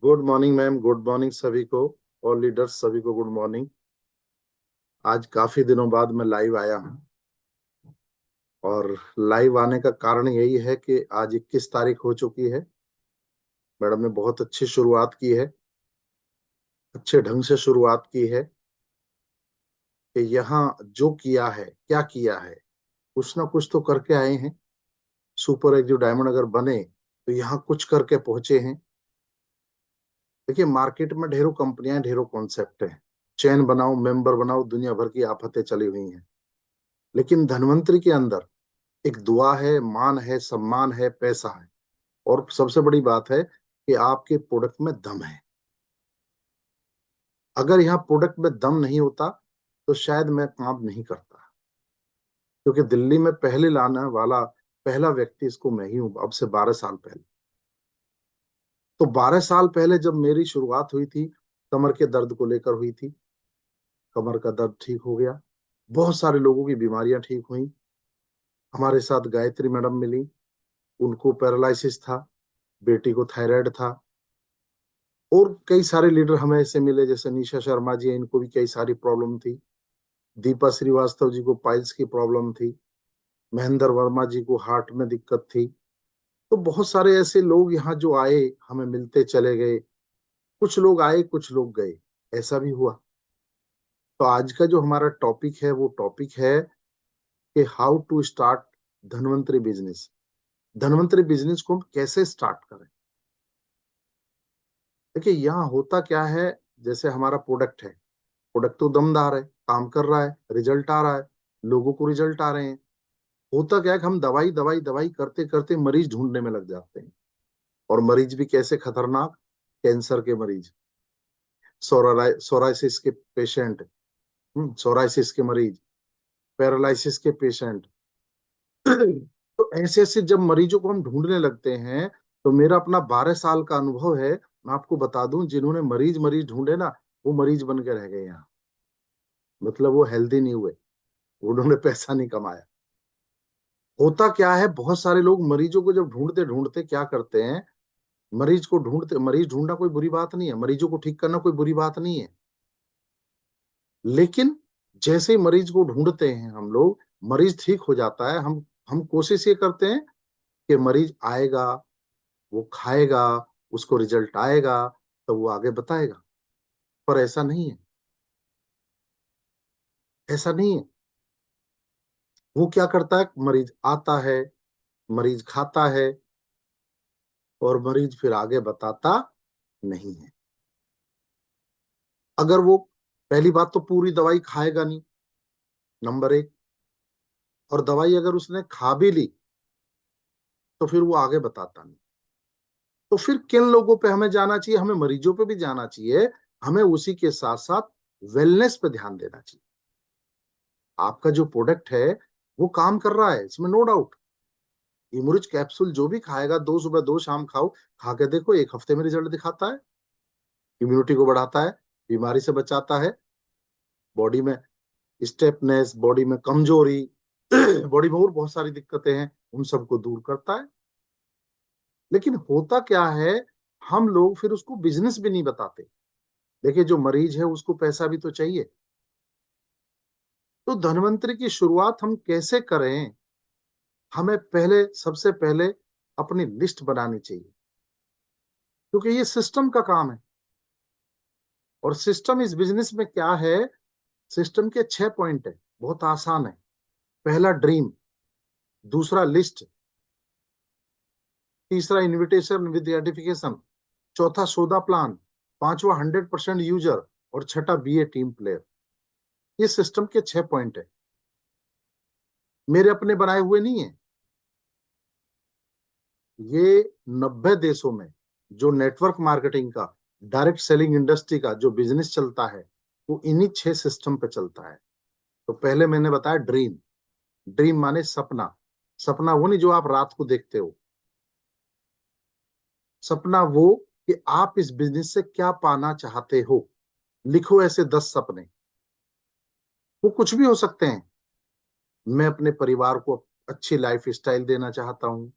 Good morning ma'am. Good morning सभी को। और लीडर्स सभी को गुड मॉर्निंग। आज काफी दिनों बाद मैं लाइव आया हूँ। और लाइव आने का कारण यही है कि आज 21 तारीख हो चुकी है। मैडम ने बहुत अच्छी शुरुआत की है। अच्छे ढंग से शुरुआत की है कि यहाँ जो किया है, क्या किया है, कुछ ना कुछ तो करके आए हैं। सुपर एग्जीव डायमंड अगर बने तो यहाँ कुछ करके पहुंचे हैं। देखिए, मार्केट में ढेरों कंपनियां, ढेरों कॉन्सेप्ट हैं। चैन बनाओ, मेंबर बनाओ, दुनिया भर की आफतें चली हुई हैं। लेकिन धनवंतरी के अंदर एक दुआ है, मान है, सम्मान है, पैसा है। और सबसे बड़ी बात है कि आपके प्रोडक्ट में दम है। अगर यहाँ प्रोडक्ट में दम नहीं होता तो शायद मैं काम नहीं करता। क्योंकि दिल्ली में पहले लाने वाला पहला व्यक्ति इसको मैं ही हूं, अब से 12 साल पहले। तो 12 साल पहले जब मेरी शुरुआत हुई थी, कमर के दर्द को लेकर हुई थी। कमर का दर्द ठीक हो गया। बहुत सारे लोगों की बीमारियां ठीक हुई। हमारे साथ गायत्री मैडम मिली। उनको पैरालिसिस था, बेटी को थायराइड था। और कई सारे लीडर हमें ऐसे मिले, जैसे निशा शर्मा जी हैं, इनको भी कई सारी प्रॉब्लम थी। दीपा श्रीवास्तव जी को पाइल्स की प्रॉब्लम थी। महेंद्र वर्मा जी को हार्ट में दिक्कत थी। तो बहुत सारे ऐसे लोग यहाँ जो आए, हमें मिलते चले गए। कुछ लोग आए, कुछ लोग गए। ऐसा भी हुआ। तो आज का जो हमारा टॉपिक है वो टॉपिक है कि how to start Dhanvantari business. Dhanvantari business को हम कैसे स्टार्ट करें। देखिए, यहाँ होता क्या है, जैसे हमारा प्रोडक्ट है। प्रोडक्ट तो दमदार है, काम कर रहा है, रिजल्ट आ रहा है, लोगों को रिजल्ट आ रहे हैं। होता क्या है कि हम दवाई दवाई दवाई करते करते मरीज ढूंढने में लग जाते हैं। और मरीज भी कैसे खतरनाक। कैंसर के मरीज, सोराइसिस के पेशेंट, सोराइसिस के मरीज, पैरालिसिस के पेशेंट। तो ऐसे ऐसे जब मरीजों को हम ढूंढने लगते हैं, तो मेरा अपना 12 साल का अनुभव है। मैं आपको बता दूं, जिन्होंने मरीज मरीज ढूंढे ना, वो मरीज बन के रह गए यहाँ। मतलब वो हेल्दी नहीं हुए, उन्होंने पैसा नहीं कमाया। होता क्या है, बहुत सारे लोग मरीजों को जब ढूंढते ढूंढते क्या करते हैं। मरीज को ढूंढते, मरीज ढूंढना कोई बुरी बात नहीं है, मरीजों को ठीक करना कोई बुरी बात नहीं है। लेकिन जैसे ही मरीज को ढूंढते हैं हम लोग, मरीज ठीक हो जाता है। हम कोशिश ये करते हैं कि मरीज आएगा, वो खाएगा, उसको रिजल्ट आएगा, तो वो आगे बताएगा। पर ऐसा नहीं है। ऐसा नहीं है। वो क्या करता है, मरीज आता है, मरीज खाता है, और मरीज फिर आगे बताता नहीं है। अगर वो, पहली बात तो पूरी दवाई खाएगा नहीं, नंबर एक। और दवाई अगर उसने खा भी ली तो फिर वो आगे बताता नहीं। तो फिर किन लोगों पे हमें जाना चाहिए, हमें मरीजों पे भी जाना चाहिए। हमें उसी के साथ साथ वेलनेस पे ध्यान देना चाहिए। आपका जो प्रोडक्ट है वो काम कर रहा है, इसमें नो डाउट। इमुरिज कैप्सूल जो भी खाएगा, दो सुबह दो शाम खाओ, खा के देखो, एक हफ्ते में रिजल्ट दिखाता है। इम्यूनिटी को बढ़ाता है, बीमारी से बचाता है, बॉडी में स्टेपनेस, बॉडी में कमजोरी, बॉडी में और बहुत सारी दिक्कतें हैं, उन सबको दूर करता है। लेकिन होता क्या है, हम लोग फिर उसको बिजनेस भी नहीं बताते। देखिए, जो मरीज है उसको पैसा भी तो चाहिए। तो धनवंतरी की शुरुआत हम कैसे करें। हमें पहले, सबसे पहले अपनी लिस्ट बनानी चाहिए। क्योंकि ये सिस्टम का काम है। और सिस्टम इस बिजनेस में क्या है, सिस्टम के 6 पॉइंट है। बहुत आसान है। पहला ड्रीम, दूसरा लिस्ट, तीसरा इनविटेशन विद आइडेंटिफिकेशन, चौथा सौदा प्लान, पांचवा 100% यूजर, और छठा बी ए टीम प्लेयर। ये सिस्टम के 6 पॉइंट है। मेरे अपने बनाए हुए नहीं है। ये 90 देशों में जो नेटवर्क मार्केटिंग का, डायरेक्ट सेलिंग इंडस्ट्री का जो बिजनेस चलता है, वो इन्हीं 6 सिस्टम पे चलता है। तो पहले मैंने बताया ड्रीम। ड्रीम माने सपना। सपना वो नहीं जो आप रात को देखते हो। सपना वो कि आप इस बिजनेस से क्या पाना चाहते हो। लिखो ऐसे 10 सपने। वो कुछ भी हो सकते हैं। मैं अपने परिवार को अच्छी लाइफ स्टाइल देना चाहता हूँ।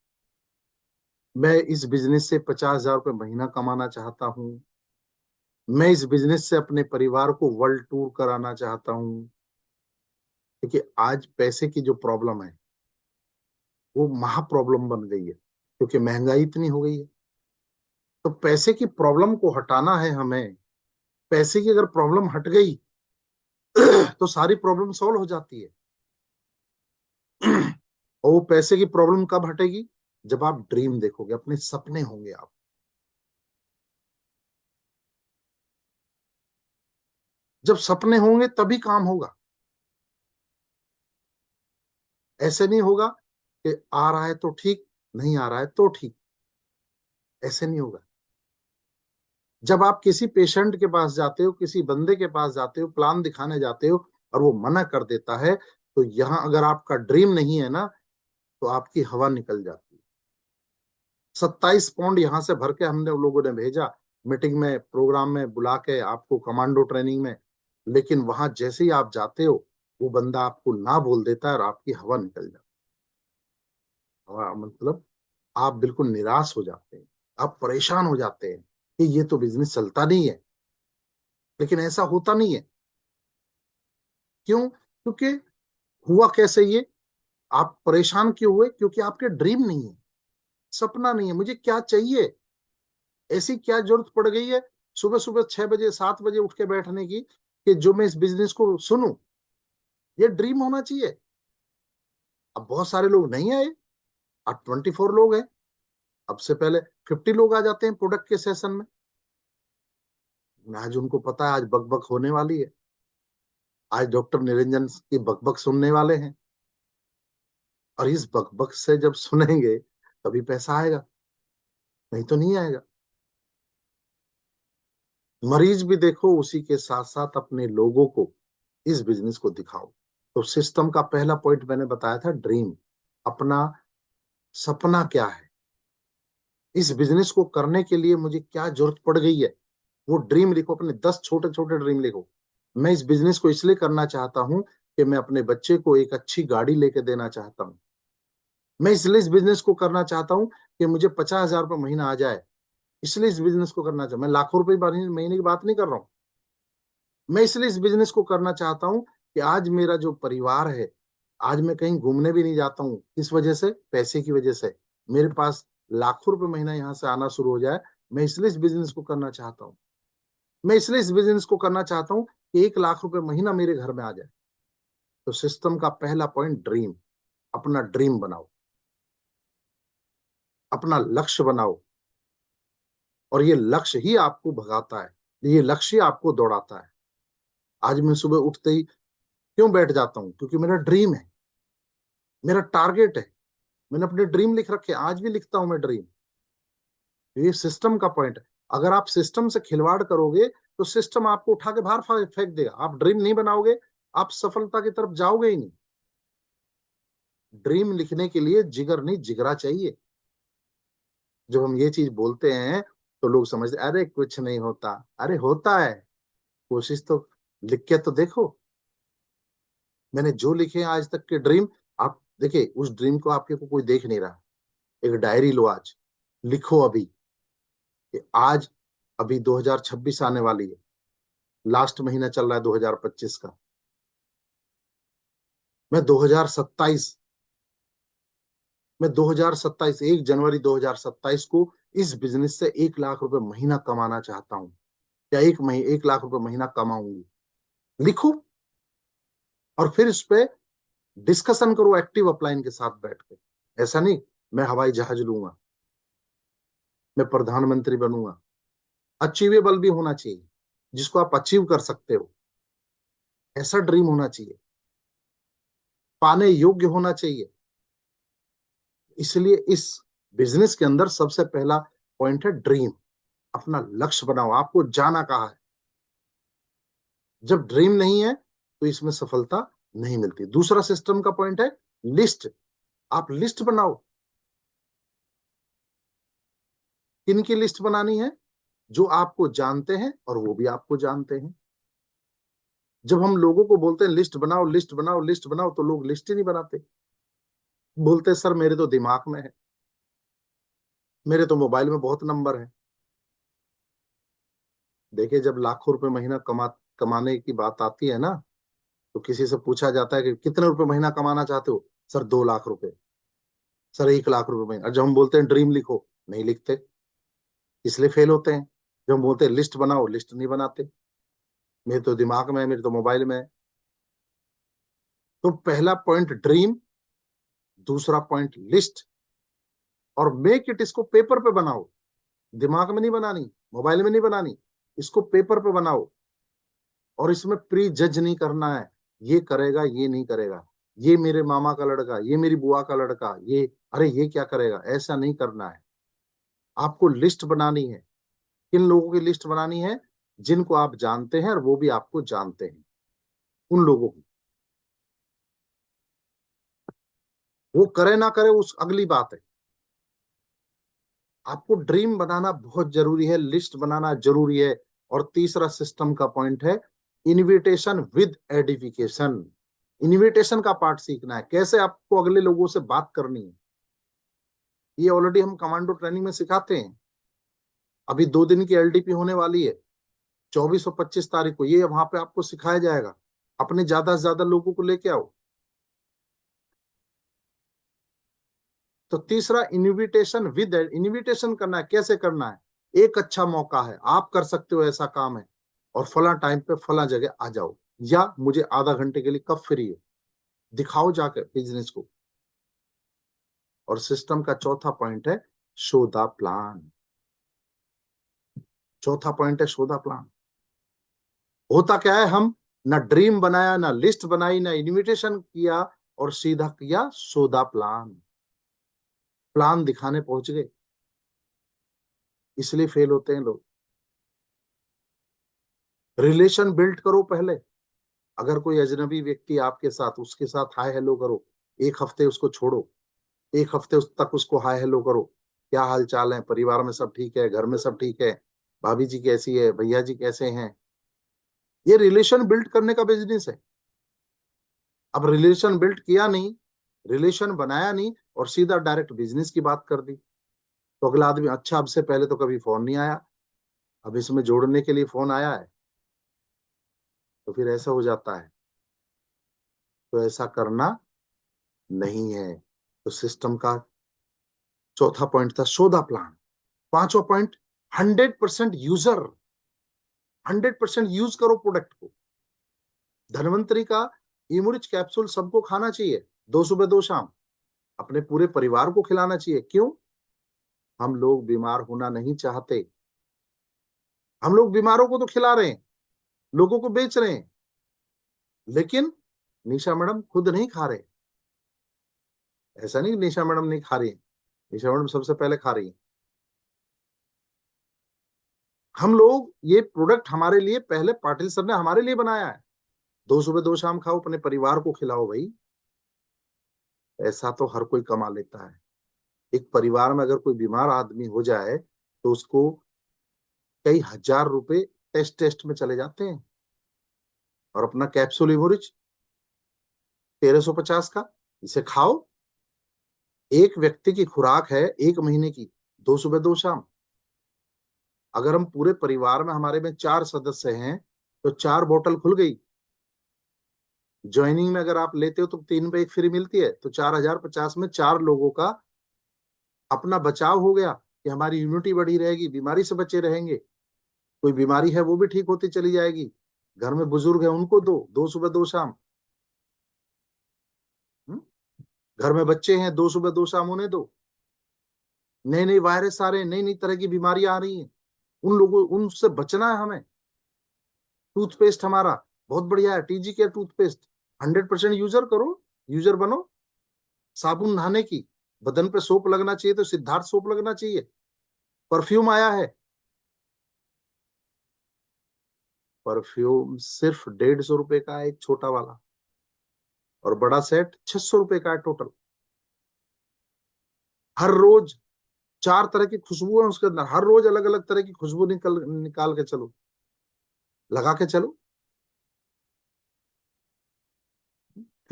मैं इस बिजनेस से 50,000 रुपये महीना कमाना चाहता हूँ। मैं इस बिजनेस से अपने परिवार को वर्ल्ड टूर कराना चाहता हूँ। देखिए, आज पैसे की जो प्रॉब्लम है वो महा प्रॉब्लम बन गई है, क्योंकि महंगाई इतनी हो गई है। तो पैसे की प्रॉब्लम को हटाना है हमें। पैसे की अगर प्रॉब्लम हट गई तो सारी प्रॉब्लम सॉल्व हो जाती है। और वो पैसे की प्रॉब्लम कब हटेगी? जब आप ड्रीम देखोगे, अपने सपने होंगे आप। जब सपने होंगे तभी काम होगा। ऐसे नहीं होगा कि आ रहा है तो ठीक, नहीं आ रहा है तो ठीक। ऐसे नहीं होगा। जब आप किसी पेशेंट के पास जाते हो, किसी बंदे के पास जाते हो, प्लान दिखाने जाते हो, और वो मना कर देता है, तो यहां अगर आपका ड्रीम नहीं है ना, तो आपकी हवा निकल जाती है। 27 पाउंड यहां से भर के हमने उन लोगों ने भेजा, मीटिंग में, प्रोग्राम में बुला के आपको, कमांडो ट्रेनिंग में। लेकिन वहां जैसे ही आप जाते हो, वो बंदा आपको ना बोल देता है और आपकी हवा निकल जाती है। मतलब आप बिल्कुल निराश हो जाते हैं, आप परेशान हो जाते हैं कि ये तो बिजनेस चलता नहीं है। लेकिन ऐसा होता नहीं है। क्यों? क्योंकि हुआ कैसे ये? आप परेशान क्यों हुए? क्योंकि आपके ड्रीम नहीं है, सपना नहीं है। मुझे क्या चाहिए? ऐसी क्या जरूरत पड़ गई है सुबह सुबह 6 बजे 7 बजे उठ के बैठने की, कि जो मैं इस बिजनेस को सुनूं? ये ड्रीम होना चाहिए। अब बहुत सारे लोग नहीं आए। अब 24 लोग हैं। अब से पहले 50 लोग आ जाते हैं प्रोडक्ट के सेशन में। आज उनको पता है आज बकबक होने वाली है। आज डॉक्टर निरंजन की बकबक सुनने वाले हैं। और इस बकबक से जब सुनेंगे तभी पैसा आएगा, नहीं तो नहीं आएगा। मरीज भी देखो, उसी के साथ साथ अपने लोगों को इस बिजनेस को दिखाओ। तो सिस्टम का पहला पॉइंट मैंने बताया था, ड्रीम। अपना सपना क्या है? इस बिजनेस को करने के लिए मुझे क्या जरूरत पड़ गई है? वो ड्रीम लिखो, अपने 10 छोटे छोटे ड्रीम लिखो। मैं इस बिजनेस को इसलिए करना चाहता हूं कि मैं अपने बच्चे को एक अच्छी गाड़ी लेके देना चाहता हूं। मैं इसलिए इस बिजनेस को करना चाहता हूं कि मुझे 50,000 रुपये महीना आ जाए। इसलिए इस बिजनेस को करना चाहता, मैं लाखों रुपए महीने की बात नहीं कर रहा हूँ। मैं इसलिए इस बिजनेस को करना चाहता हूँ कि आज मेरा जो परिवार है, आज मैं कहीं घूमने भी नहीं जाता हूँ। किस वजह से? पैसे की वजह से। मेरे पास लाखों रुपए महीना यहाँ से आना शुरू हो जाए। मैं इसलिए इस बिजनेस को करना चाहता हूँ। मैं इसलिए इस बिजनेस को करना चाहता हूँ कि 1 लाख रुपए महीना मेरे घर में आ जाए। तो सिस्टम का पहला पॉइंट, ड्रीम। अपना ड्रीम बनाओ, अपना लक्ष्य बनाओ। और ये लक्ष्य ही आपको भगाता है, ये लक्ष्य ही आपको दौड़ाता है। आज मैं सुबह उठते ही क्यों बैठ जाता हूँ? क्योंकि मेरा ड्रीम है, मेरा टारगेट है। मैंने अपने ड्रीम लिख रखे, आज भी लिखता हूं मैं ड्रीम। ये सिस्टम का पॉइंट है। अगर आप सिस्टम से खिलवाड़ करोगे तो सिस्टम आपको उठा के बाहर फेंक देगा। आप ड्रीम नहीं बनाओगे, आप सफलता की तरफ जाओगे ही नहीं। ड्रीम लिखने के लिए जिगर नहीं, जिगरा चाहिए। जब हम ये चीज बोलते हैं तो लोग समझते, अरे कुछ नहीं होता। अरे होता है। कोशिश तो लिख के तो देखो। मैंने जो लिखे हैं आज तक के ड्रीम, आप देखिए, उस ड्रीम को आपके को कोई देख नहीं रहा। एक डायरी लो, आज लिखो अभी कि आज, अभी 2026 आने वाली है, लास्ट महीना चल रहा है 2025 का। मैं 2027 मैं 2027 1 जनवरी 2027 को इस बिजनेस से 1 लाख रुपए महीना कमाना चाहता हूं, या 1 लाख रुपए महीना कमाऊंगी। लिखो। और फिर इस पे डिस्कशन करो एक्टिव अपलाइन के साथ बैठ के। ऐसा नहीं मैं हवाई जहाज लूंगा, मैं प्रधानमंत्री बनूंगा। अचीवेबल भी होना चाहिए, जिसको आप अचीव कर सकते हो। ऐसा ड्रीम होना चाहिए, पाने योग्य होना चाहिए। इसलिए इस बिजनेस के अंदर सबसे पहला पॉइंट है ड्रीम। अपना लक्ष्य बनाओ, आपको जाना कहाँ है। जब ड्रीम नहीं है तो इसमें सफलता नहीं मिलती। दूसरा सिस्टम का पॉइंट है लिस्ट। आप लिस्ट बनाओ। किन की लिस्ट बनानी है? जो आपको जानते हैं और वो भी आपको जानते हैं। जब हम लोगों को बोलते हैं लिस्ट बनाओ, लिस्ट बनाओ, लिस्ट बनाओ, तो लोग लिस्ट ही नहीं बनाते। बोलते सर मेरे तो दिमाग में है। मेरे तो मोबाइल में बहुत नंबर है। देखिए, जब लाखों रुपए महीना कमाने की बात आती है ना, तो किसी से पूछा जाता है कि कितने रुपए महीना कमाना चाहते हो, सर 2 लाख रुपए, सर 1 लाख रुपए महीना। और जब हम बोलते हैं ड्रीम लिखो, नहीं लिखते, इसलिए फेल होते हैं। जब हम बोलते हैं लिस्ट बनाओ, लिस्ट नहीं बनाते। मेरे तो दिमाग में है, मेरे तो मोबाइल में है। तो पहला पॉइंट ड्रीम, दूसरा पॉइंट लिस्ट, और मेक इट, इसको पेपर पे बनाओ। दिमाग में नहीं बनानी, मोबाइल में नहीं बनानी, इसको पेपर पे बनाओ। और इसमें प्री जज नहीं करना है, ये करेगा ये नहीं करेगा, ये मेरे मामा का लड़का, ये मेरी बुआ का लड़का, ये, अरे ये क्या करेगा, ऐसा नहीं करना है। आपको लिस्ट बनानी है। किन लोगों की लिस्ट बनानी है? जिनको आप जानते हैं और वो भी आपको जानते हैं, उन लोगों की। वो करे ना करे उस अगली बात है। आपको ड्रीम बनाना बहुत जरूरी है, लिस्ट बनाना जरूरी है। और तीसरा सिस्टम का पॉइंट है इनविटेशन विद एडिफिकेशन। इनविटेशन का पार्ट सीखना है, कैसे आपको अगले लोगों से बात करनी है। ये ऑलरेडी हम कमांडो ट्रेनिंग में सिखाते हैं। अभी 2 दिन की एलडीपी होने वाली है, 24 और 25 तारीख को। ये वहां पे आपको सिखाया जाएगा। अपने ज्यादा से ज्यादा लोगों को लेके आओ। तो तीसरा इनविटेशन विद, इनविटेशन करना है, कैसे करना है। एक अच्छा मौका है, आप कर सकते हो, ऐसा काम है, और फला टाइम पे फला जगह आ जाओ, या मुझे आधा घंटे के लिए कब फ्री हो, दिखाओ जाकर बिजनेस को। और सिस्टम का चौथा पॉइंट है शो द प्लान। चौथा पॉइंट है शो द प्लान। होता क्या है, हम ना ड्रीम बनाया, ना लिस्ट बनाई, ना इनविटेशन किया, और सीधा किया शो द प्लान। प्लान दिखाने पहुंच गए, इसलिए फेल होते हैं लोग। रिलेशन बिल्ड करो पहले। अगर कोई अजनबी व्यक्ति आपके साथ, उसके साथ हाय हेलो करो। 1 हफ्ते उसको छोड़ो, 1 हफ्ते उस तक उसको हाय हेलो करो। क्या हाल चाल है, परिवार में सब ठीक है, घर में सब ठीक है, भाभी जी कैसी है, भैया जी कैसे हैं। ये रिलेशन बिल्ड करने का बिजनेस है। अब रिलेशन बिल्ड किया नहीं, रिलेशन बनाया नहीं, और सीधा डायरेक्ट बिजनेस की बात कर दी, तो अगला आदमी, अच्छा अब से पहले तो कभी फोन नहीं आया, अब इसमें जोड़ने के लिए फोन आया है, तो फिर ऐसा हो जाता है। तो ऐसा करना नहीं है। तो सिस्टम का चौथा पॉइंट था शो द प्लान। पांचवा पॉइंट 100% यूजर, 100% यूज करो प्रोडक्ट को। धनवंतरी का इमुरिच कैप्सूल सबको खाना चाहिए, 2 सुबह 2 शाम। अपने पूरे परिवार को खिलाना चाहिए। क्यों? हम लोग बीमार होना नहीं चाहते। हम लोग बीमारों को तो खिला रहे हैं, लोगों को बेच रहे हैं, लेकिन निशा मैडम खुद नहीं खा रहे। ऐसा नहीं निशा मैडम नहीं खा रही है, निशा मैडम सबसे पहले खा रही है। हम लोग, ये प्रोडक्ट हमारे लिए, पहले पाटिल सर ने हमारे लिए बनाया है। 2 सुबह 2 शाम खाओ, अपने परिवार को खिलाओ भाई। ऐसा तो हर कोई कमा लेता है। एक परिवार में अगर कोई बीमार आदमी हो जाए, तो उसको कई हजार रुपए टेस्ट टेस्ट में चले जाते हैं। और अपना कैप्सूल इवोरिच 1350 का, इसे खाओ। एक व्यक्ति की खुराक है 1 महीने की, 2 सुबह 2 शाम। अगर हम पूरे परिवार में, हमारे में 4 सदस्य हैं, तो 4 बोतल खुल गई। ज्वाइनिंग में अगर आप लेते हो तो 3 पे 1 फ्री मिलती है, तो 4050 में 4 लोगों का अपना बचाव हो गया, कि हमारी इम्यूनिटी बढ़ी रहेगी, बीमारी से बचे रहेंगे। कोई बीमारी है वो भी ठीक होती चली जाएगी। घर में बुजुर्ग है उनको दो, 2 सुबह 2 शाम। हम्म? घर में बच्चे हैं, 2 सुबह 2 शाम उन्हें दो। नई नई वायरस आ रहे हैं, नई नई तरह की बीमारियां आ रही हैं, उन लोगों, उनसे बचना है हमें। टूथपेस्ट हमारा बहुत बढ़िया है, टीजी केयर टूथपेस्ट। 100% यूजर करो, यूजर बनो। साबुन नहाने की, बदन पे सोप लगना चाहिए तो सिद्धार्थ सोप लगना चाहिए। परफ्यूम आया है, परफ्यूम सिर्फ 150 रुपए का है, एक छोटा वाला, और बड़ा सेट 600 रुपए का है टोटल। हर रोज 4 तरह की खुशबू है उसके अंदर, हर रोज अलग अलग तरह की खुशबू निकल निकाल के चलो, लगा के चलो।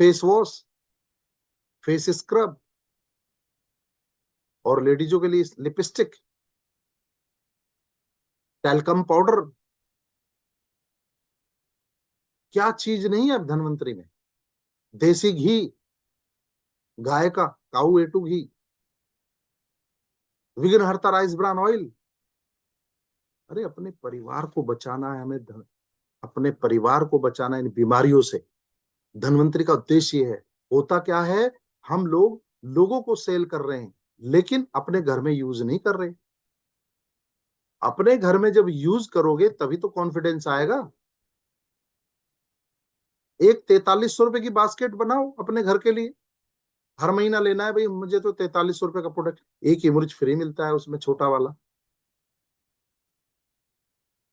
फेस वॉश, फेस स्क्रब, और लेडीजों के लिए लिपस्टिक, टैल्कम पाउडर, क्या चीज नहीं है अब धनवंतरी में। देसी घी, गाय का, काऊ एटू घी, विघ्नहर्ता राइस ब्रान ऑयल। अरे अपने परिवार को बचाना है हमें, अपने परिवार को बचाना इन बीमारियों से। धनवंतरी का उद्देश्य ये है। होता क्या है, हम लोग लोगों को सेल कर रहे हैं लेकिन अपने घर में यूज नहीं कर रहे। अपने घर में जब यूज करोगे तभी तो कॉन्फिडेंस आएगा। एक 4300 रुपए की बास्केट बनाओ अपने घर के लिए। हर महीना लेना है भाई मुझे तो 4300 रुपए का प्रोडक्ट, एक इमर्ज फ्री मिलता है उसमें छोटा वाला।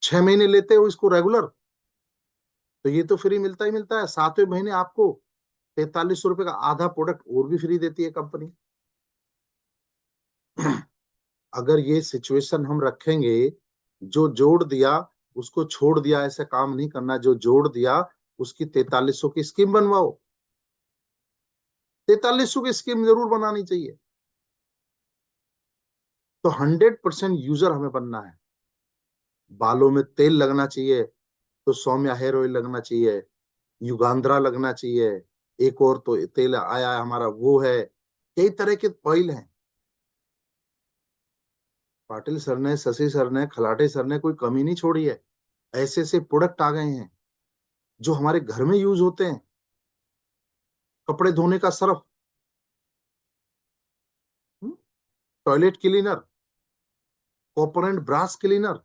6 महीने लेते हो इसको रेगुलर, तो ये तो फ्री मिलता ही मिलता है। 7वें महीने आपको 4300 रुपए का आधा प्रोडक्ट और भी फ्री देती है कंपनी। अगर ये सिचुएशन हम रखेंगे, जो जोड़ दिया उसको छोड़ दिया, ऐसा काम नहीं करना। जो जोड़ दिया उसकी 4300 की स्कीम बनवाओ। 4300 की स्कीम जरूर बनानी चाहिए। तो 100% यूजर हमें बनना है। बालों में तेल लगना चाहिए तो सौम्या हेयर ऑयल लगना चाहिए, युगांद्रा लगना चाहिए। एक और तो तेल आया है हमारा, वो है। कई तरह के ऑयल हैं। पाटिल सर ने, शशि सर ने, खलाटे सर ने कोई कमी नहीं छोड़ी है। ऐसे ऐसे प्रोडक्ट आ गए हैं जो हमारे घर में यूज होते हैं। कपड़े धोने का Surf, toilet cleaner, copper and brass cleaner.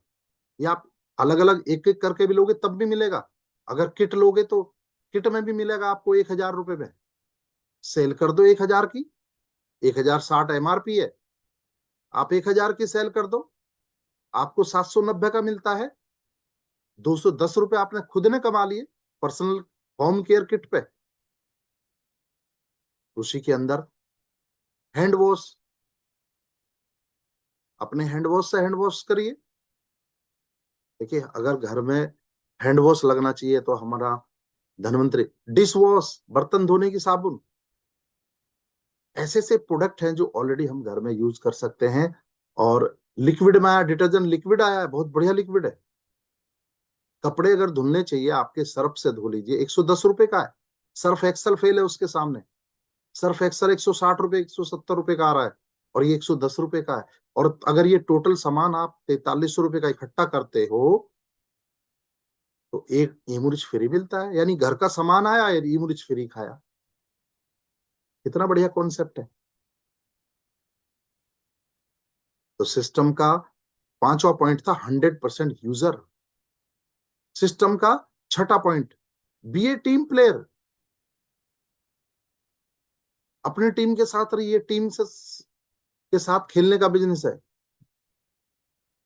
ये आप अलग अलग एक एक करके भी लोगे तब भी मिलेगा। अगर किट लोगे तो किट में भी मिलेगा आपको 1000 रुपए में। सेल कर दो 1000 की, 1060 MRP है। आप 1000 की सेल कर दो, आपको 790 का मिलता है। 210 रुपए आपने खुद ने कमा लिए पर्सनल होम केयर किट पे। उसी के अंदर हैंड वॉश, अपने हैंड वॉश से हैंड वॉश करिए। देखिए अगर घर में हैंड वॉश लगना चाहिए तो हमारा धनवंतरी डिश वॉश, बर्तन धोने की साबुन, ऐसे ऐसे प्रोडक्ट हैं जो ऑलरेडी हम घर में यूज कर सकते हैं। और लिक्विड में आया, डिटर्जेंट लिक्विड आया है, बहुत बढ़िया लिक्विड है। कपड़े अगर धुलने चाहिए आपके, सर्फ से धो लीजिए, 110 रुपए का है। सर्फ एक्सल फेल है उसके सामने। सर्फ एक्सल 160 रुपए, 170 रुपए का आ रहा है, और ये 110 रुपए का है। और अगर ये टोटल सामान आप 4300 रुपए का इकट्ठा करते हो तो एक इमुरिच फ्री मिलता है। यानी घर का सामान आया और इमुरिच फ्री खाया। कितना बढ़िया कॉन्सेप्ट है। तो सिस्टम का 5वां पॉइंट था 100% यूजर। सिस्टम का 6ठा पॉइंट, बी ए टीम प्लेयर। अपने टीम के साथ रहिए, टीम से के साथ खेलने का बिजनेस है।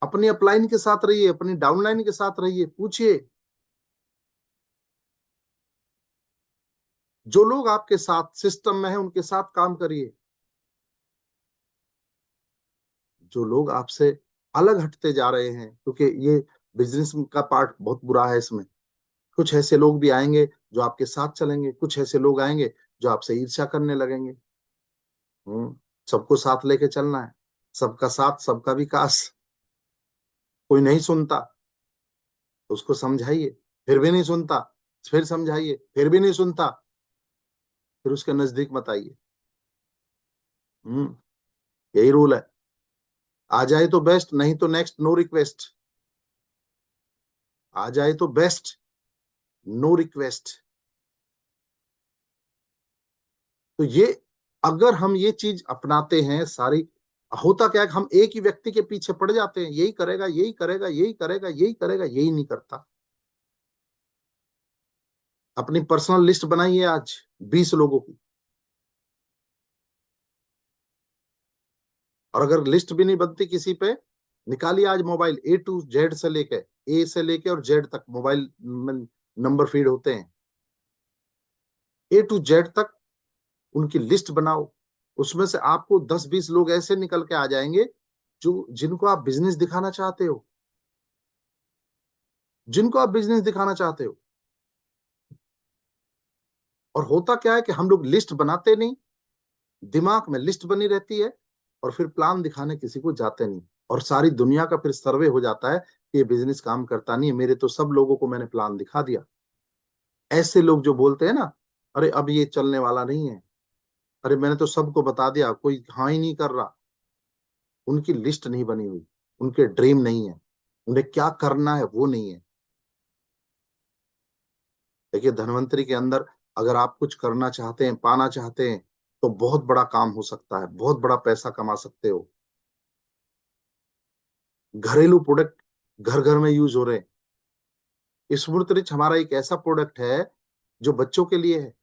अपनी अपलाइन के साथ रहिए, अपनी डाउनलाइन के साथ रहिए, पूछिए। जो लोग आपके साथ सिस्टम में है उनके साथ काम करिए। जो लोग आपसे अलग हटते जा रहे हैं, क्योंकि ये बिजनेस का पार्ट बहुत बुरा है इसमें। कुछ ऐसे लोग भी आएंगे जो आपके साथ चलेंगे, कुछ ऐसे लोग आएंगे जो आपसे ईर्ष्या करने लगेंगे। हम्म सबको साथ लेके चलना है। सबका साथ सबका विकास। कोई नहीं सुनता तो उसको समझाइए, फिर भी नहीं सुनता, फिर समझाइए, फिर भी नहीं सुनता, फिर उसके नजदीक मत आइए। हम्म यही रूल है। आ जाए तो बेस्ट, नहीं तो नेक्स्ट, नो रिक्वेस्ट। आ जाए तो बेस्ट, नो रिक्वेस्ट। तो ये, अगर हम ये चीज अपनाते हैं सारी, होता क्या है कि हम एक ही व्यक्ति के पीछे पड़ जाते हैं। यही करेगा, यही करेगा, यही करेगा, यही करेगा, यही नहीं करता। अपनी पर्सनल लिस्ट बनाइए आज 20 लोगों की। और अगर लिस्ट भी नहीं बनती किसी पे, निकालिए आज मोबाइल, A to Z से लेके, ए से लेके और जेड तक मोबाइल नंबर फीड होते हैं। A to Z तक उनकी लिस्ट बनाओ। उसमें से आपको 10-20 लोग ऐसे निकल के आ जाएंगे जो जिनको आप बिजनेस दिखाना चाहते हो, जिनको आप बिजनेस दिखाना चाहते हो। और होता क्या है कि हम लोग लिस्ट बनाते नहीं, दिमाग में लिस्ट बनी रहती है, और फिर प्लान दिखाने किसी को जाते नहीं, और सारी दुनिया का फिर सर्वे हो जाता है कि ये बिजनेस काम करता नहीं है, मेरे तो सब लोगों को मैंने प्लान दिखा दिया। ऐसे लोग जो बोलते हैं ना, अरे अब ये चलने वाला नहीं है, अरे मैंने तो सबको बता दिया, कोई हाँ ही नहीं कर रहा, उनकी लिस्ट नहीं बनी हुई, उनके ड्रीम नहीं है, उन्हें क्या करना है वो नहीं है। देखिए, धनवंतरी के अंदर अगर आप कुछ करना चाहते हैं, पाना चाहते हैं, तो बहुत बड़ा काम हो सकता है, बहुत बड़ा पैसा कमा सकते हो। घरेलू प्रोडक्ट घर घर में यूज हो रहे हैं। स्मृत रिच हमारा एक ऐसा प्रोडक्ट है जो बच्चों के लिए है,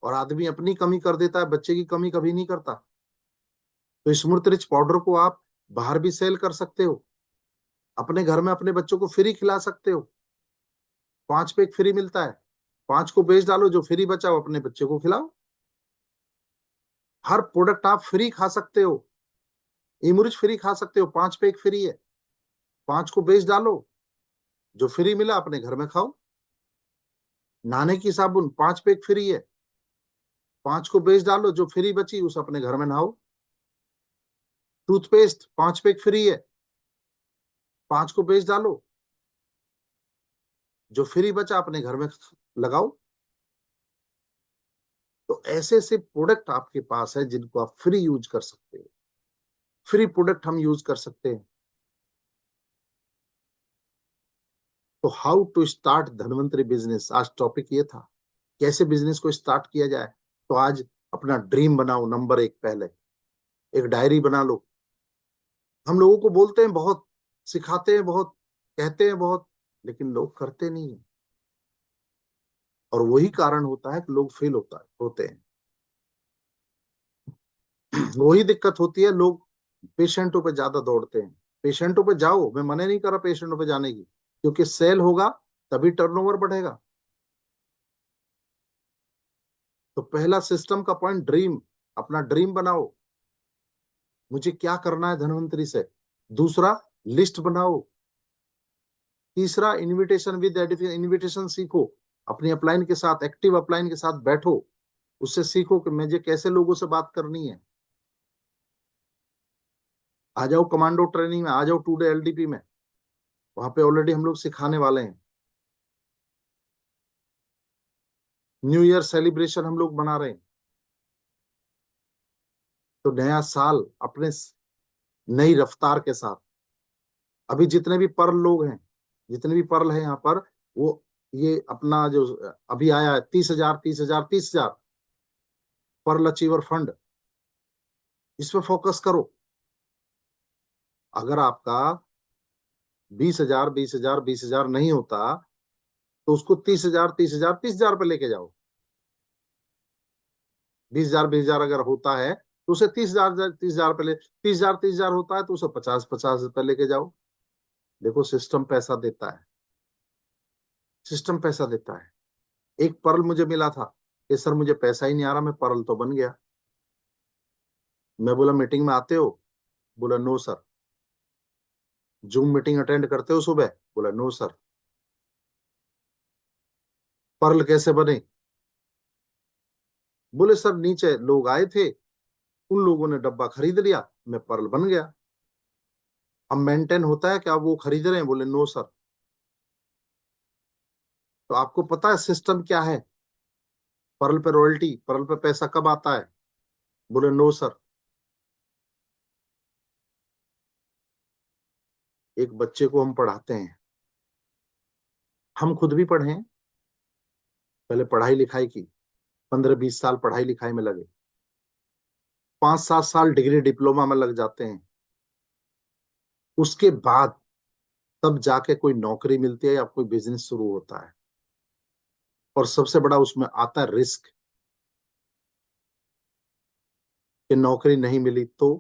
और आदमी अपनी कमी कर देता है, बच्चे की कमी कभी नहीं करता। तो स्मृत रिच पाउडर को आप बाहर भी सेल कर सकते हो, अपने घर में अपने बच्चों को फ्री खिला सकते हो। 5 पैक फ्री मिलता है, 5 को बेच डालो, जो फ्री बचा वो अपने बच्चे को खिलाओ। हर प्रोडक्ट आप फ्री खा सकते हो। इमरिच फ्री खा सकते हो, 5 पैक फ्री है, 5 को बेच डालो, जो फ्री मिला अपने घर में खाओ। नहाने की साबुन 5 पैक फ्री है, 5 को बेच डालो, जो फ्री बची उस अपने घर में नहाओ। टूथपेस्ट 5 पैक फ्री है, 5 को बेच डालो, जो फ्री बचा अपने घर में लगाओ। तो ऐसे ऐसे प्रोडक्ट आपके पास है जिनको आप फ्री यूज कर सकते हो। फ्री प्रोडक्ट हम यूज कर सकते हैं। तो how to start Dhanvantari business, आज टॉपिक ये था, कैसे बिजनेस को स्टार्ट किया जाए। तो आज अपना ड्रीम बनाओ, नंबर 1 पहले एक डायरी बना लो। हम लोगों को बोलते हैं बहुत, सिखाते हैं बहुत, कहते हैं बहुत, लेकिन लोग करते नहीं है, और वही कारण होता है कि लोग फेल होते हैं। वही दिक्कत होती है, लोग पेशेंटों पे ज्यादा दौड़ते हैं। पेशेंटों पे जाओ, मैं मना नहीं कर रहा पेशेंटों पे जाने की, क्योंकि सेल होगा तभी टर्नओवर बढ़ेगा। तो पहला सिस्टम का पॉइंट ड्रीम, अपना ड्रीम बनाओ, मुझे क्या करना है धनवंतरी से। दूसरा, लिस्ट बनाओ। तीसरा, इनविटेशन विद इनविटेशन सीखो, अपनी अपलाइन के साथ, एक्टिव अपलाइन के साथ बैठो, उससे सीखो कि मुझे कैसे लोगों से बात करनी है। आ जाओ कमांडो ट्रेनिंग में, आ जाओ 2 डे एलडीपी में, वहां पे ऑलरेडी हम लोग सिखाने वाले हैं। न्यू ईयर सेलिब्रेशन हम लोग बना रहे हैं। तो नया साल अपने नई रफ्तार के साथ, अभी जितने भी पर्ल लोग हैं, जितने भी पर्ल हैं यहाँ पर, वो ये अपना जो अभी आया है 30,000 30,000 30,000 पर्ल अचीवर फंड, इस पे फोकस करो। अगर आपका 20,000 20,000 20,000 नहीं होता, तो उसको 30,000 30,000 30,000 पे लेके जाओ। 20,000 20,000 अगर होता है तो उसे 30,000 30,000 पे ले, 30,000 30,000 होता है तो उसे 50 50 पे लेके जाओ। देखो, सिस्टम पैसा देता है, सिस्टम पैसा देता है। एक पर्ल मुझे मिला था कि सर मुझे पैसा ही नहीं आ रहा, मैं पर्ल तो बन गया। मैं बोला मीटिंग में आते हो? बोला no sir. Zoom meeting attend करते हो सुबह? बोला नो सर। पर्ल कैसे बने? बोले सर नीचे लोग आए थे, उन लोगों ने डब्बा खरीद लिया, मैं पर्ल बन गया। अब मेंटेन होता है क्या वो खरीद रहे हैं? बोले नो सर। तो आपको पता है सिस्टम क्या है? पर्ल पे रॉयल्टी, पर्ल पे पैसा कब आता है? बोले नो सर। एक बच्चे को हम पढ़ाते हैं, हम खुद भी पढ़े हैं, पहले पढ़ाई लिखाई की, 15 20 साल पढ़ाई लिखाई में लगे, 5 7 साल डिग्री डिप्लोमा में लग जाते हैं। उसके बाद तब जाके कोई नौकरी मिलती है या कोई बिजनेस शुरू होता है, और सबसे बड़ा उसमें आता है रिस्क, कि नौकरी नहीं मिली तो,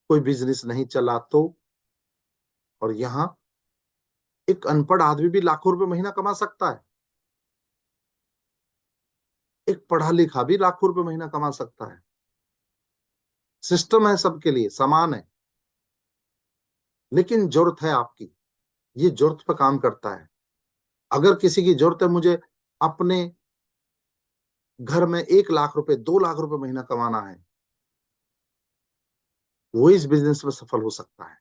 कोई बिजनेस नहीं चला तो। और यहाँ एक अनपढ़ आदमी भी लाखों रुपए महीना कमा सकता है, एक पढ़ा लिखा भी लाखों रुपए महीना कमा सकता है। सिस्टम है, सबके लिए समान है, लेकिन जरूरत है आपकी, ये जरूरत पर काम करता है। अगर किसी की जरूरत है, मुझे अपने घर में 1 लाख रुपए 2 लाख रुपए महीना कमाना है, वो इस बिजनेस में सफल हो सकता है।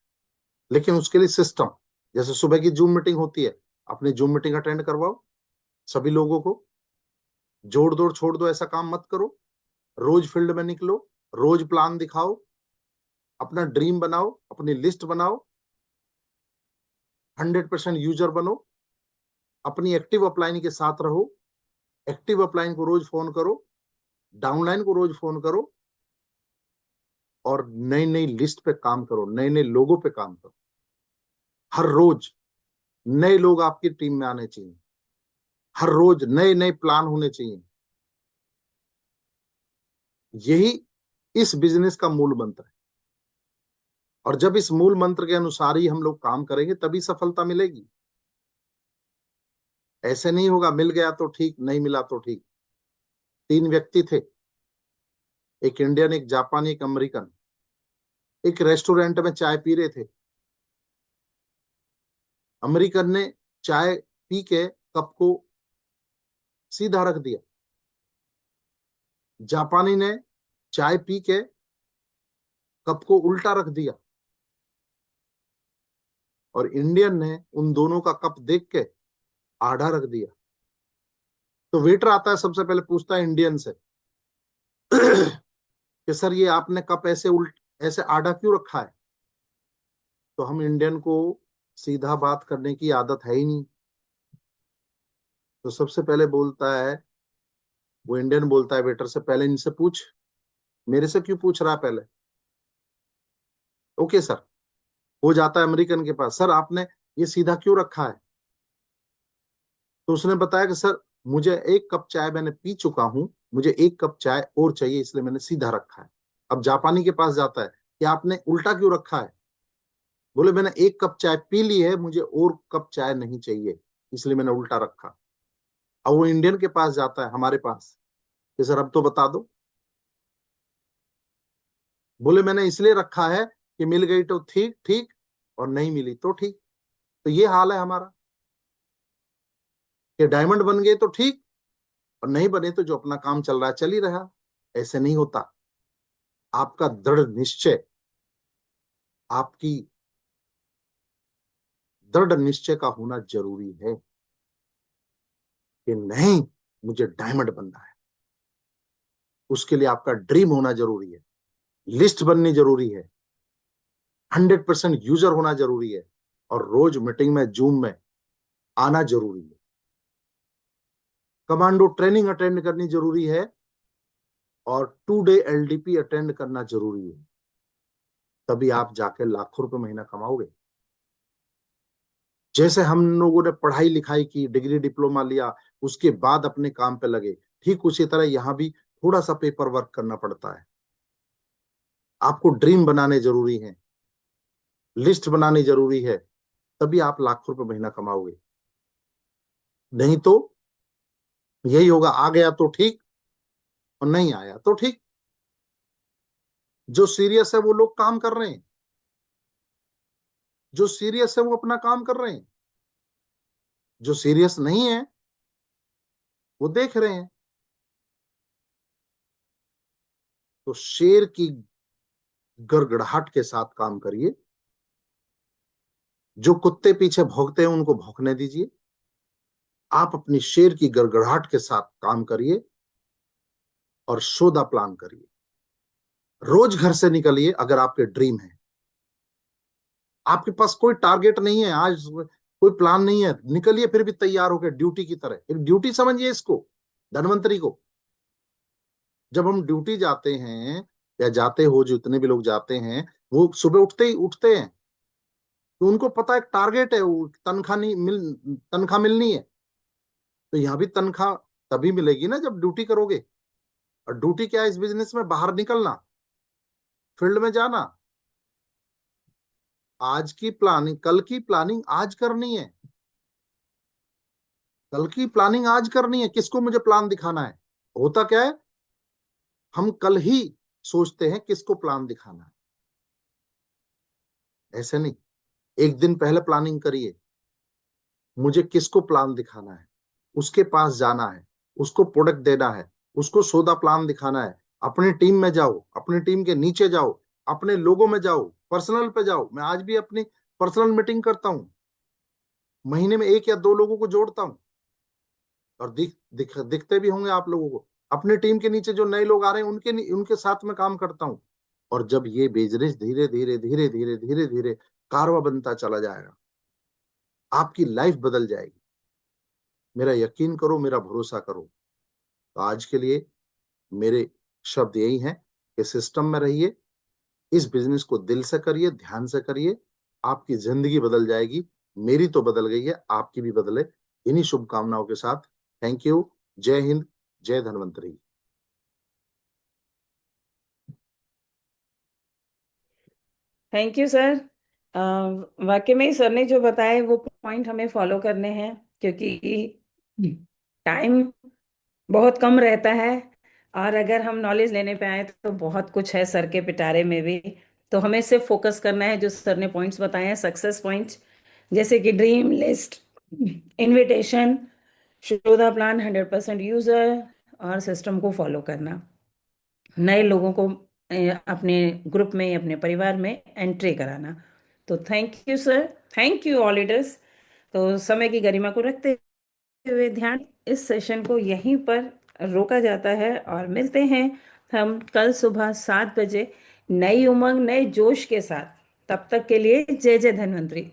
लेकिन उसके लिए सिस्टम, जैसे सुबह की जूम मीटिंग होती है, अपनी जूम मीटिंग अटेंड करवाओ सभी लोगों को। जोड़ दौड़ छोड़ दो ऐसा काम मत करो। रोज फील्ड में निकलो, रोज प्लान दिखाओ, अपना ड्रीम बनाओ, अपनी लिस्ट बनाओ, 100% यूजर बनो, अपनी एक्टिव अपलाइन के साथ रहो, एक्टिव अपलाइन को रोज फोन करो, डाउनलाइन को रोज फोन करो, और नई नई लिस्ट पे काम करो, नए नए लोगों पे काम करो। हर रोज नए लोग आपकी टीम में आने चाहिए, हर रोज नए नए प्लान होने चाहिए। यही इस बिजनेस का मूल मंत्र है। और जब इस मूल मंत्र के अनुसार ही हम लोग काम करेंगे तभी सफलता मिलेगी। ऐसे नहीं होगा मिल गया तो ठीक, नहीं मिला तो ठीक। 3 व्यक्ति थे, एक इंडियन, एक जापानी, एक अमेरिकन। एक रेस्टोरेंट में चाय पी रहे थे। अमेरिकन ने चाय पी के कप को सीधा रख दिया, जापानी ने चाय पी के कप को उल्टा रख दिया, और इंडियन ने उन दोनों का कप देख के आधा रख दिया। तो वेटर आता है, सबसे पहले पूछता है इंडियन से कि सर ये आपने कप ऐसे ऐसे आधा क्यों रखा है? तो हम इंडियन को सीधा बात करने की आदत है ही नहीं। तो सबसे पहले बोलता है, वो इंडियन बोलता है वेटर से, पहले इनसे पूछ, मेरे से क्यों पूछ रहा है पहले? Okay sir. वो जाता है अमेरिकन के पास, सर आपने ये सीधा क्यों रखा है? तो उसने बताया कि सर मुझे 1 कप चाय मैंने पी चुका हूं, मुझे 1 कप चाय और चाहिए, इसलिए मैंने सीधा रखा है। अब जापानी के पास जाता है कि आपने उल्टा क्यों रखा है? बोले मैंने 1 कप चाय पी ली है, मुझे और कप चाय नहीं चाहिए, इसलिए मैंने उल्टा रखा। अब वो इंडियन के पास जाता है, हमारे पास, कि सर अब तो बता दो। बोले मैंने इसलिए रखा है कि मिल गई तो ठीक ठीक, और नहीं मिली तो ठीक। तो ये हाल है हमारा, कि डायमंड बन गए तो ठीक, और नहीं बने तो जो अपना काम चल रहा है चल ही रहा। ऐसे नहीं होता। आपका दृढ़ निश्चय, आपकी दृढ़ निश्चय का होना जरूरी है कि नहीं, मुझे डायमंड बनना है। उसके लिए आपका ड्रीम होना जरूरी है, लिस्ट बननी जरूरी है, 100% यूजर होना जरूरी है, और रोज मीटिंग में, जूम में आना जरूरी है। कमांडो ट्रेनिंग अटेंड करनी जरूरी है, और 2 डे एलडीपी अटेंड करना जरूरी है। तभी आप जाके लाखों रुपए महीना कमाओगे। जैसे हम लोगों ने पढ़ाई लिखाई की, डिग्री डिप्लोमा लिया, उसके बाद अपने काम पे लगे, ठीक उसी तरह यहां भी थोड़ा सा पेपर वर्क करना पड़ता है। आपको ड्रीम बनाने जरूरी है, लिस्ट बनानी जरूरी है, तभी आप लाखों रुपए महीना कमाओगे। नहीं तो यही होगा, आ गया तो ठीक, और नहीं आया तो ठीक। जो सीरियस है वो लोग काम कर रहे हैं, जो सीरियस है वो अपना काम कर रहे हैं, जो सीरियस नहीं है वो देख रहे हैं। तो शेर की गड़गड़ाहट के साथ काम करिए। जो कुत्ते पीछे भौंकते हैं उनको भौंकने दीजिए। आप अपनी शेर की गड़गड़ाहट के साथ काम करिए, और सौदा प्लान करिए। रोज घर से निकलिए अगर आपके ड्रीम है। आपके पास कोई टारगेट नहीं है आज, कोई प्लान नहीं है, निकलिए फिर भी तैयार होकर ड्यूटी की तरह। एक ड्यूटी समझिए इसको, धनवंतरी को। जब हम ड्यूटी जाते हैं, या जाते हो, जितने भी लोग जाते हैं, वो सुबह उठते ही उठते हैं, तो उनको पता है एक टारगेट है, वो तनख्वाह मिलनी है। तो यहाँ भी तनख्वाह तभी मिलेगी ना जब ड्यूटी करोगे। और ड्यूटी क्या है इस बिजनेस में? बाहर निकलना, फील्ड में जाना। आज की प्लानिंग, कल की प्लानिंग आज करनी है। कल की प्लानिंग आज करनी है। किसको मुझे प्लान दिखाना है? होता क्या है, हम कल ही सोचते हैं किसको प्लान दिखाना है। ऐसे नहीं, एक दिन पहले प्लानिंग करिए, मुझे किसको प्लान दिखाना है, उसके पास जाना है, उसको प्रोडक्ट देना है, उसको सौदा प्लान दिखाना है। अपनी टीम में जाओ, अपनी टीम के नीचे जाओ, अपने लोगों में जाओ, पर्सनल पे जाओ। मैं आज भी अपनी पर्सनल मीटिंग करता हूँ, महीने में 1 या 2 लोगों को जोड़ता हूँ। और दिखते भी होंगे आप लोगों को, अपने टीम के नीचे जो नए लोग आ रहे हैं उनके उनके साथ में काम करता हूँ। और जब ये बिजनेस धीरे धीरे धीरे धीरे धीरे धीरे कारवा बनता चला जाएगा, आपकी लाइफ बदल जाएगी। मेरा यकीन करो, मेरा भरोसा करो। तो आज के लिए मेरे शब्द यही हैं कि सिस्टम में रहिए, इस बिजनेस को दिल से करिए, ध्यान से करिए, आपकी जिंदगी बदल जाएगी। मेरी तो बदल गई है, आपकी भी बदले। इन्हीं शुभकामनाओं के साथ थैंक यू। जय हिंद, जय धन्वंतरी। Thank you sir. वाकई में सर ने जो बताए वो पॉइंट हमें फॉलो करने हैं, क्योंकि टाइम बहुत कम रहता है। और अगर हम नॉलेज लेने पे आए तो बहुत कुछ है सर के पिटारे में भी। तो हमें सिर्फ फोकस करना है जो सर ने पॉइंट्स बताए हैं, सक्सेस पॉइंट्स, जैसे कि dream list, invitation, show the plan, 100% user, और सिस्टम को फॉलो करना, नए लोगों को अपने ग्रुप में, अपने परिवार में एंट्री कराना। तो thank you sir, thank you all leaders. तो समय की गरिमा को रखते हुए ध्यान, इस सेशन को यहीं पर रोका जाता है और मिलते हैं हम कल सुबह 7 बजे नई उमंग, नए जोश के साथ। तब तक के लिए जय जय धन्वंतरी।